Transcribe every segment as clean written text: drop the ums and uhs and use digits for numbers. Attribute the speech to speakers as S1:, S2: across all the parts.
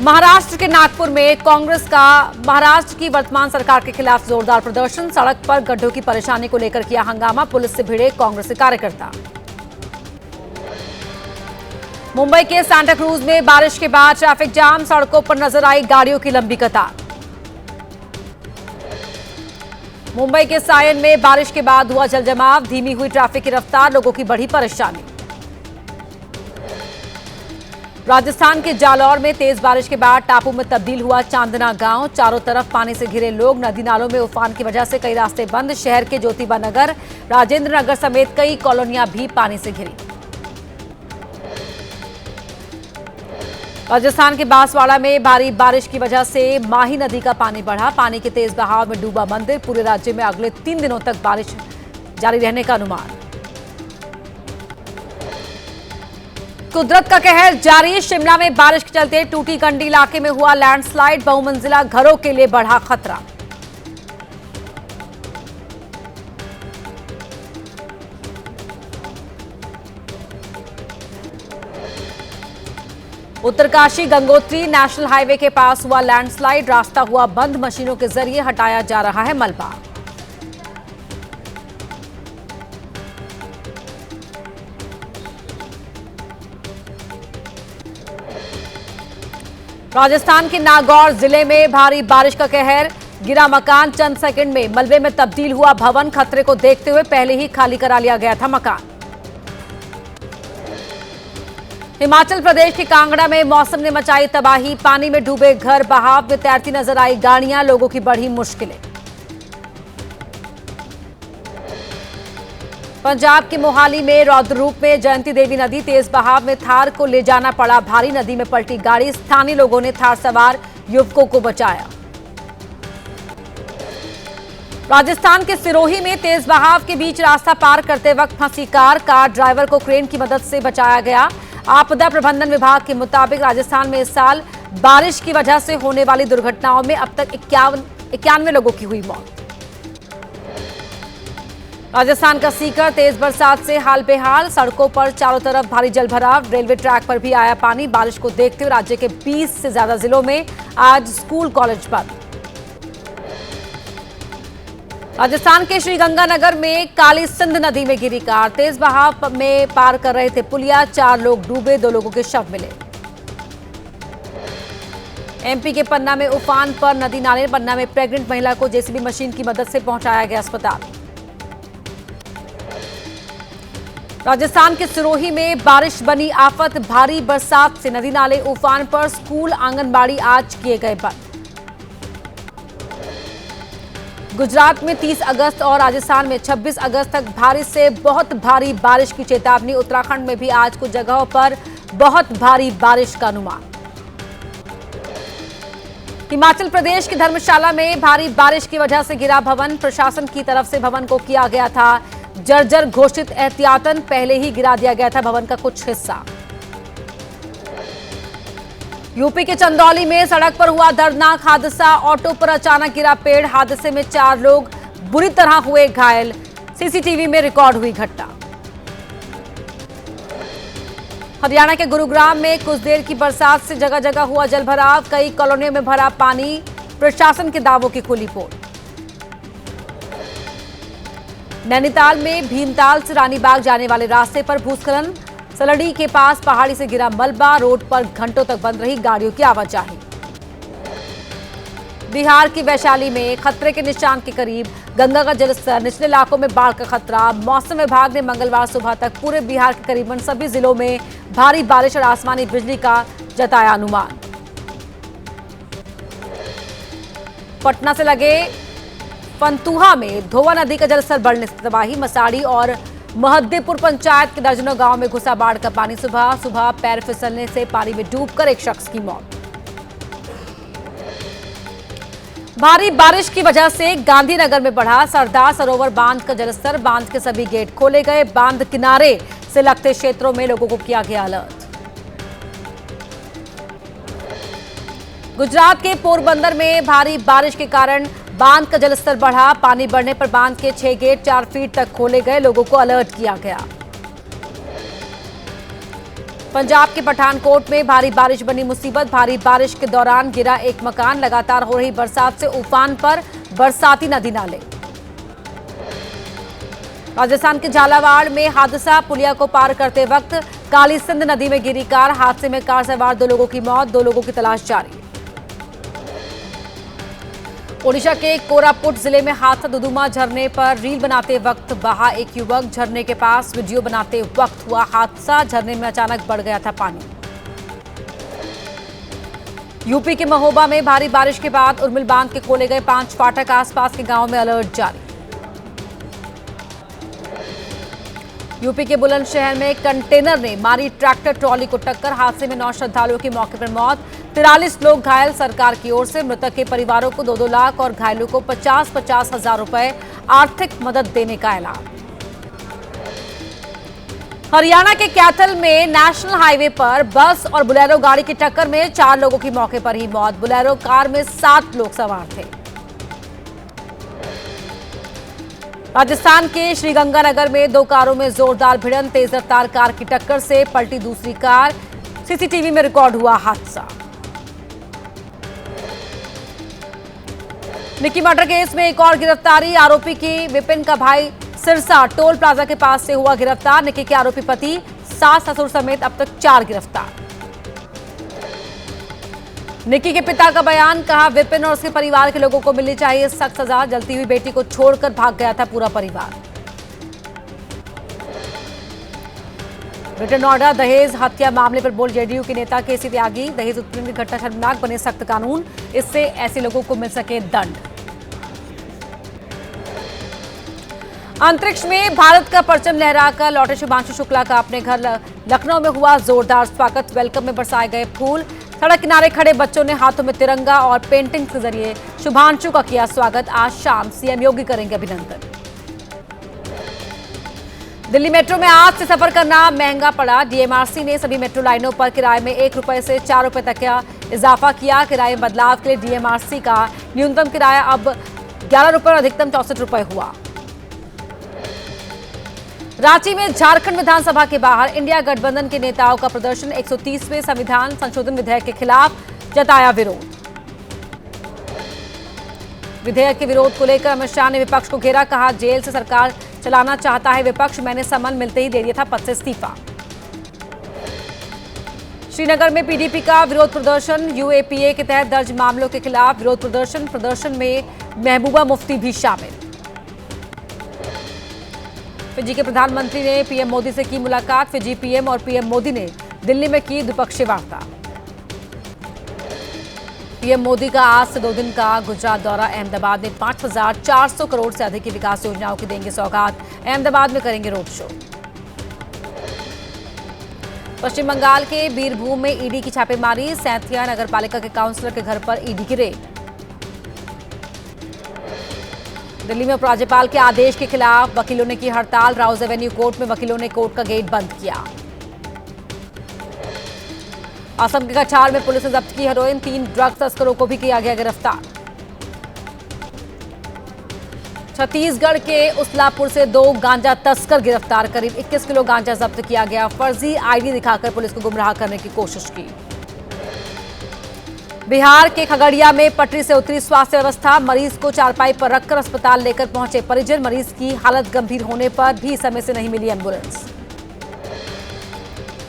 S1: महाराष्ट्र के नागपुर में कांग्रेस का महाराष्ट्र की वर्तमान सरकार के खिलाफ जोरदार प्रदर्शन। सड़क पर गड्ढों की परेशानी को लेकर किया हंगामा। पुलिस से भिड़े कांग्रेसी कार्यकर्ता। मुंबई के सांता क्रूज में बारिश के बाद ट्रैफिक जाम। सड़कों पर नजर आई गाड़ियों की लंबी कतार। मुंबई के सायन में बारिश के बाद हुआ जलजमाव। धीमी हुई ट्रैफिक की रफ्तार, लोगों की बढ़ी परेशानी। राजस्थान के जालौर में तेज बारिश के बाद टापू में तब्दील हुआ चांदना गांव। चारों तरफ पानी से घिरे लोग। नदी नालों में उफान की वजह से कई रास्ते बंद। शहर के ज्योतिबा नगर, राजेंद्र नगर समेत कई कॉलोनियां भी पानी से घिरी। राजस्थान के बांसवाड़ा में भारी बारिश की वजह से माही नदी का पानी बढ़ा। पानी के तेज बहाव में डूबा मंदिर। पूरे राज्य में अगले 3 दिनों तक बारिश जारी रहने का अनुमान। कुदरत का कहर जारी। शिमला में बारिश के चलते टूटी कंडी इलाके में हुआ लैंडस्लाइड। बहुमंजिला घरों के लिए बढ़ा खतरा। उत्तरकाशी गंगोत्री नेशनल हाईवे के पास हुआ लैंडस्लाइड। रास्ता हुआ बंद। मशीनों के जरिए हटाया जा रहा है मलबा। राजस्थान के नागौर जिले में भारी बारिश का कहर। गिरा मकान, चंद सेकंड में मलबे में तब्दील हुआ भवन। खतरे को देखते हुए पहले ही खाली करा लिया गया था मकान। हिमाचल प्रदेश के कांगड़ा में मौसम ने मचाई तबाही। पानी में डूबे घर, बहाव में तैरती नजर आई गाड़ियां। लोगों की बढ़ी मुश्किलें। पंजाब के मोहाली में रौद्र रूप में जयंती देवी नदी। तेज बहाव में थार को ले जाना पड़ा भारी। नदी में पलटी गाड़ी। स्थानीय लोगों ने थार सवार युवकों को बचाया। राजस्थान के सिरोही में तेज बहाव के बीच रास्ता पार करते वक्त फंसी कार ड्राइवर को क्रेन की मदद से बचाया गया। आपदा प्रबंधन विभाग के मुताबिक राजस्थान में इस साल बारिश की वजह से होने वाली दुर्घटनाओं में अब तक 91 लोगों की हुई मौत। राजस्थान का सीकर तेज बरसात से हाल बेहाल। सड़कों पर चारों तरफ भारी जलभराव। रेलवे ट्रैक पर भी आया पानी। बारिश को देखते हुए राज्य के 20 से ज्यादा जिलों में आज स्कूल कॉलेज बंद। राजस्थान के श्रीगंगानगर में काली सिंध नदी में गिरी कार। तेज बहाव में पार कर रहे थे पुलिया। 4 लोग डूबे, 2 लोगों के शव मिले। एमपी के पन्ना में उफान पर नदी नाले। पन्ना में प्रेग्नेंट महिला को जेसीबी मशीन की मदद से पहुंचाया गया अस्पताल। राजस्थान के सिरोही में बारिश बनी आफत। भारी बरसात से नदी नाले उफान पर। स्कूल, आंगनबाड़ी आज किए गए बंद। गुजरात में 30 अगस्त और राजस्थान में 26 अगस्त तक भारी से बहुत भारी बारिश की चेतावनी। उत्तराखंड में भी आज कुछ जगहों पर बहुत भारी बारिश का अनुमान। हिमाचल प्रदेश की धर्मशाला में भारी बारिश की वजह से गिरा भवन। प्रशासन की तरफ से भवन को किया गया था जर्जर घोषित। एहतियातन पहले ही गिरा दिया गया था भवन का कुछ हिस्सा। यूपी के चंदौली में सड़क पर हुआ दर्दनाक हादसा। ऑटो पर अचानक गिरा पेड़। हादसे में 4 लोग बुरी तरह हुए घायल। सीसीटीवी में रिकॉर्ड हुई घटना। हरियाणा के गुरुग्राम में कुछ देर की बरसात से जगह जगह हुआ जलभराव। कई कॉलोनियों में भरा पानी। प्रशासन के दावों की खुली पोल। नैनीताल में भीमताल से रानीबाग जाने वाले रास्ते पर भूस्खलन। सलड़ी के पास पहाड़ी से गिरा मलबा। रोड पर घंटों तक बंद रही गाड़ियों की आवाजाही। बिहार की वैशाली में खतरे के निशान के करीब गंगा का जलस्तर। निचले इलाकों में बाढ़ का खतरा। मौसम विभाग ने मंगलवार सुबह तक पूरे बिहार के करीबन सभी जिलों में भारी बारिश और आसमानी बिजली का जताया अनुमान। पटना से लगे फंतुहा में धोवा नदी का जलस्तर बढ़ने से तबाही। मसाड़ी और महद्देपुर पंचायत के दर्जनों गांव में घुसा बाढ़ का पानी। सुबह पैर फिसलने से पानी में डूबकर एक शख्स की मौत। भारी बारिश की वजह से गांधीनगर में बढ़ा सरदार सरोवर बांध का जलस्तर। बांध के सभी गेट खोले गए। बांध किनारे से लगते क्षेत्रों में लोगों को किया गया अलर्ट। गुजरात के पोरबंदर में भारी बारिश के कारण बांध का जलस्तर बढ़ा। पानी बढ़ने पर बांध के 6 गेट 4 फीट तक खोले गए। लोगों को अलर्ट किया गया। पंजाब के पठानकोट में भारी बारिश बनी मुसीबत। भारी बारिश के दौरान गिरा एक मकान। लगातार हो रही बरसात से उफान पर बरसाती नदी नाले। राजस्थान के झालावाड़ में हादसा। पुलिया को पार करते वक्त काली सिंध नदी में गिरी कार। हादसे में कार सवार 2 लोगों की मौत, 2 लोगों की तलाश जारी। ओडिशा के कोरापुट जिले में हादसा। दुदुमा झरने पर रील बनाते वक्त बहा एक युवक। झरने के पास वीडियो बनाते वक्त हुआ हादसा। झरने में अचानक बढ़ गया था पानी। यूपी के महोबा में भारी बारिश के बाद उर्मिल बांध के खोले गए 5 फाटक। आसपास के गांव में अलर्ट जारी। यूपी के बुलंदशहर में कंटेनर ने मारी ट्रैक्टर ट्रॉली को टक्कर। हादसे में 9 श्रद्धालुओं की मौके पर मौत, 43 लोग घायल। सरकार की ओर से मृतक के परिवारों को 2-2 लाख और घायलों को 50-50 हजार रुपए आर्थिक मदद देने का ऐलान। हरियाणा के कैथल में नेशनल हाईवे पर बस और बुलेरो गाड़ी की टक्कर में 4 लोगों की मौके पर ही मौत। बुलेरो कार में 7 लोग सवार थे। राजस्थान के श्रीगंगानगर में 2 कारों में जोरदार भिड़ंत। तेज रफ्तार कार की टक्कर से पलटी दूसरी कार। सीसीटीवी में रिकॉर्ड हुआ हादसा। निक्की मर्डर केस में एक और गिरफ्तारी। आरोपी की विपिन का भाई सिरसा टोल प्लाजा के पास से हुआ गिरफ्तार। निक्की के आरोपी पति, सास ससुर समेत अब तक 4 गिरफ्तार। निक्की के पिता का बयान। कहा, विपिन और उसके परिवार के लोगों को मिलनी चाहिए सख्त सजा। जलती हुई बेटी को छोड़कर भाग गया था पूरा परिवार। रिटर्न नोएडा दहेज हत्या मामले पर बोल जेडीयू के नेता केसी त्यागी। दहेज उत्पीड़न की घटना शर्मनाक, बने सख्त कानून, इससे ऐसे लोगों को मिल सके दंड। अंतरिक्ष में भारत का परचम लहराकर लौटे शुभांशु शुक्ला का अपने घर लखनऊ में हुआ जोरदार स्वागत। वेलकम में बरसाए गए फूल। सड़क किनारे खड़े बच्चों ने हाथों में तिरंगा और पेंटिंग के जरिए शुभांशु का किया स्वागत। आज शाम सीएम योगी करेंगे अभिनंदन। दिल्ली मेट्रो में आज से सफर करना महंगा पड़ा। डीएमआरसी ने सभी मेट्रो लाइनों पर किराए में 1 रुपए से 4 रुपए तक का इजाफा किया। किराए में बदलाव के लिए डीएमआरसी का न्यूनतम किराया अब 11 रुपए और अधिकतम 64 रुपए हुआ। रांची में झारखंड विधानसभा के बाहर इंडिया गठबंधन के नेताओं का प्रदर्शन। 130वें संविधान संशोधन विधेयक के खिलाफ जताया विरोध। विधेयक के विरोध को लेकर अमित शाह ने विपक्ष को घेरा। कहा, जेल से सरकार चलाना चाहता है विपक्ष। मैंने समन मिलते ही दे दिया था पद से इस्तीफा। श्रीनगर में पीडीपी का विरोध प्रदर्शन। यूएपीए के तहत दर्ज मामलों के खिलाफ विरोध प्रदर्शन। प्रदर्शन में महबूबा मुफ्ती भी शामिल। फिजी के प्रधानमंत्री ने पीएम मोदी से की मुलाकात। फिजी पीएम और पीएम मोदी ने दिल्ली में की द्विपक्षीय वार्ता। पीएम मोदी का आज से 2 दिन का गुजरात दौरा। अहमदाबाद में 5,400 करोड़ से अधिक की विकास योजनाओं की देंगे सौगात। अहमदाबाद में करेंगे रोड शो। पश्चिम बंगाल के बीरभूम में ईडी की छापेमारी। सैंथिया नगर पालिका के काउंसलर के घर पर ईडी की रेड। दिल्ली में उपराज्यपाल के आदेश के खिलाफ वकीलों ने की हड़ताल। राउज एवेन्यू कोर्ट में वकीलों ने कोर्ट का गेट बंद किया। असम के कछार में पुलिस ने जब्त की हेरोइन। 3 ड्रग्स तस्करों को भी किया गया गिरफ्तार। छत्तीसगढ़ के उसलापुर से 2 गांजा तस्कर गिरफ्तार। करीब 21 किलो गांजा जब्त किया गया। फर्जी आईडी दिखाकर पुलिस को गुमराह करने की कोशिश की। बिहार के खगड़िया में पटरी से उतरी स्वास्थ्य व्यवस्था। मरीज को चारपाई पर रखकर अस्पताल लेकर पहुंचे परिजन। मरीज की हालत गंभीर होने पर भी समय से नहीं मिली एम्बुलेंस।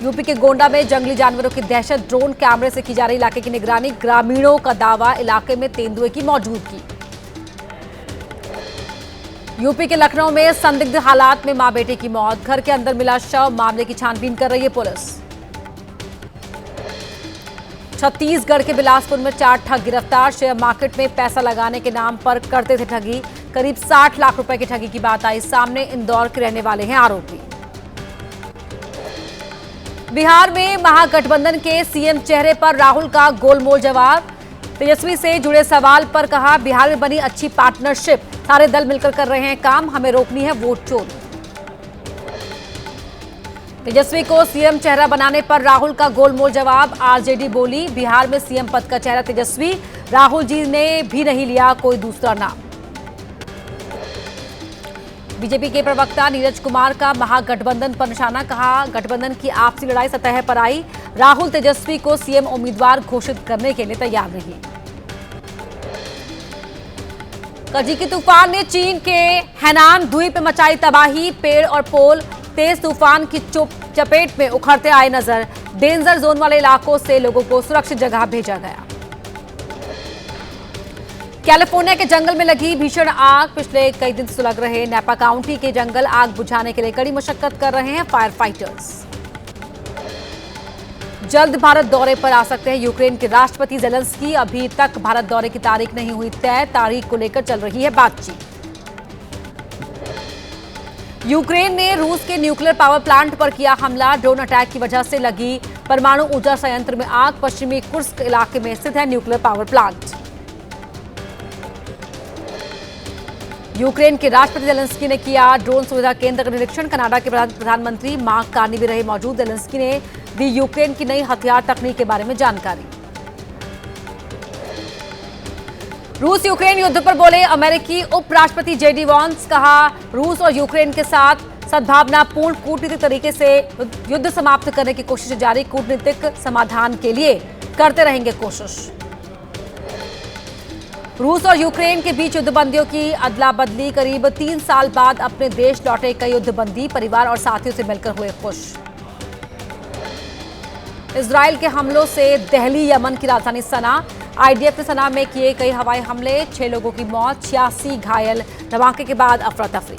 S1: यूपी के गोंडा में जंगली जानवरों की दहशत। ड्रोन कैमरे से की जा रही इलाके की निगरानी। ग्रामीणों का दावा, इलाके में तेंदुए की मौजूदगी। यूपी के लखनऊ में संदिग्ध हालात में मां बेटे की मौत। घर के अंदर मिला शव। मामले की छानबीन कर रही है पुलिस। छत्तीसगढ़ के बिलासपुर में 4 ठग गिरफ्तार। शेयर मार्केट में पैसा लगाने के नाम पर करते थे ठगी। करीब 60 लाख रुपए की ठगी की बात आई सामने। इंदौर के रहने वाले हैं आरोपी। बिहार में महागठबंधन के सीएम चेहरे पर राहुल का गोलमोल जवाब। तेजस्वी से जुड़े सवाल पर कहा, बिहार में बनी अच्छी पार्टनरशिप। सारे दल मिलकर कर रहे हैं काम। हमें रोकनी है वोट चोरी। तेजस्वी को सीएम चेहरा बनाने पर राहुल का गोलमोल जवाब। आरजेडी बोली, बिहार में सीएम पद का चेहरा तेजस्वी। राहुल जी ने भी नहीं लिया कोई दूसरा नाम। बीजेपी के प्रवक्ता नीरज कुमार का महागठबंधन पर निशाना, कहा गठबंधन की आपसी लड़ाई सतह पर आई, राहुल तेजस्वी को सीएम उम्मीदवार घोषित करने के लिए तैयार नहीं। कजी की तूफान ने चीन के हैनान द्वीप में मचाई तबाही, पेड़ और पोल तेज तूफान की चपेट में उखड़ते आए नजर, डेंजर जोन वाले इलाकों से लोगों को सुरक्षित जगह भेजा गया। कैलिफोर्निया के जंगल में लगी भीषण आग, पिछले कई दिन से सुलग रहे नैपा काउंटी के जंगल आग बुझाने के लिए कड़ी मशक्कत कर रहे हैं फायर फाइटर्स। जल्द भारत दौरे पर आ सकते हैं यूक्रेन के राष्ट्रपति जेलेंस्की, अभी तक भारत दौरे की तारीख नहीं हुई तय, तारीख को लेकर चल रही है बातचीत। यूक्रेन ने रूस के न्यूक्लियर पावर प्लांट पर किया हमला, ड्रोन अटैक की वजह से लगी परमाणु ऊर्जा संयंत्र में आग, पश्चिमी कुर्स्क इलाके में स्थित है न्यूक्लियर पावर प्लांट। यूक्रेन के राष्ट्रपति जेलेंस्की ने किया ड्रोन सुविधा केंद्र का निरीक्षण, कनाडा के प्रधानमंत्री मार्क कार्नी भी रहे मौजूद। जेलेंस्की ने दी यूक्रेन की नई हथियार तकनीक के बारे में जानकारी। रूस यूक्रेन युद्ध पर बोले अमेरिकी उपराष्ट्रपति जेडी वांस, कहा रूस और यूक्रेन के साथ सद्भावनापूर्ण कूटनीतिक तरीके से युद्ध समाप्त करने की कोशिश जारी, कूटनीतिक समाधान के लिए करते रहेंगे कोशिश। रूस और यूक्रेन के बीच युद्धबंदियों की अदला बदली, करीब 3 साल बाद अपने देश लौटे कई युद्धबंदी परिवार और साथियों से मिलकर हुए खुश। इजराइल के हमलों से दहली यमन की राजधानी सना, आईडीएफ ने सना में किए कई हवाई हमले, 6 लोगों की मौत, 86 घायल, धमाके के बाद अफरा तफरी।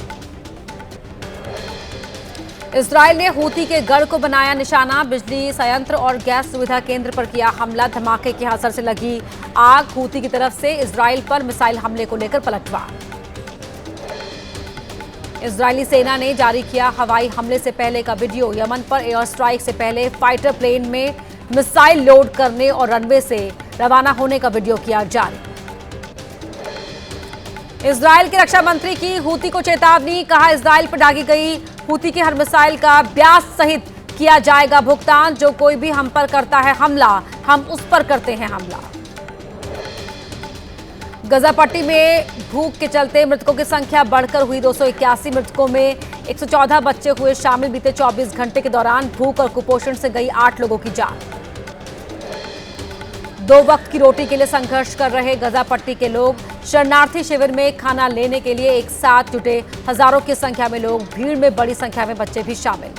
S1: इजराइल ने हूती के गढ़ को बनाया निशाना, बिजली संयंत्र और गैस सुविधा केंद्र पर किया हमला, धमाके के असर से लगी आग, हूती की तरफ से इजराइल पर मिसाइल हमले को लेकर पलटवार। इजरायली सेना ने जारी किया हवाई हमले से पहले का वीडियो, यमन पर एयर स्ट्राइक से पहले फाइटर प्लेन में मिसाइल लोड करने और रनवे से रवाना होने का वीडियो किया जारी। इजराइल के रक्षा मंत्री की हूती को चेतावनी, कहा इजराइल पर दागी गई हूती के हर मिसाइल का ब्याज सहित किया जाएगा भुगतान, जो कोई भी हम पर करता है हमला, हम उस पर करते हैं हमला। गजा पट्टी में भूख के चलते मृतकों की संख्या बढ़कर हुई 281, मृतकों में 114 बच्चे हुए शामिल, बीते 24 घंटे के दौरान भूख और कुपोषण से गई 8 लोगों की जान। 2 वक्त की रोटी के लिए संघर्ष कर रहे गजा पट्टी के लोग, शरणार्थी शिविर में खाना लेने के लिए एक साथ जुटे हजारों की संख्या में लोग, भीड़ में बड़ी संख्या में बच्चे भी शामिल।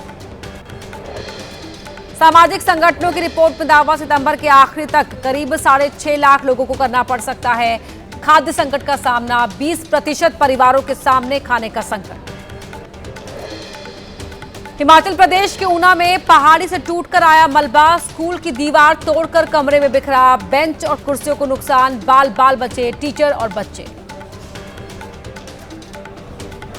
S1: सामाजिक संगठनों की रिपोर्ट में दावा, सितंबर के आखिरी तक करीब 6.5 लाख लोगों को करना पड़ सकता है खाद्य संकट का सामना, 20% परिवारों के सामने खाने का संकट। हिमाचल प्रदेश के ऊना में पहाड़ी से टूटकर आया मलबा, स्कूल की दीवार तोड़कर कमरे में बिखरा, बेंच और कुर्सियों को नुकसान, बाल बाल बचे टीचर और बच्चे।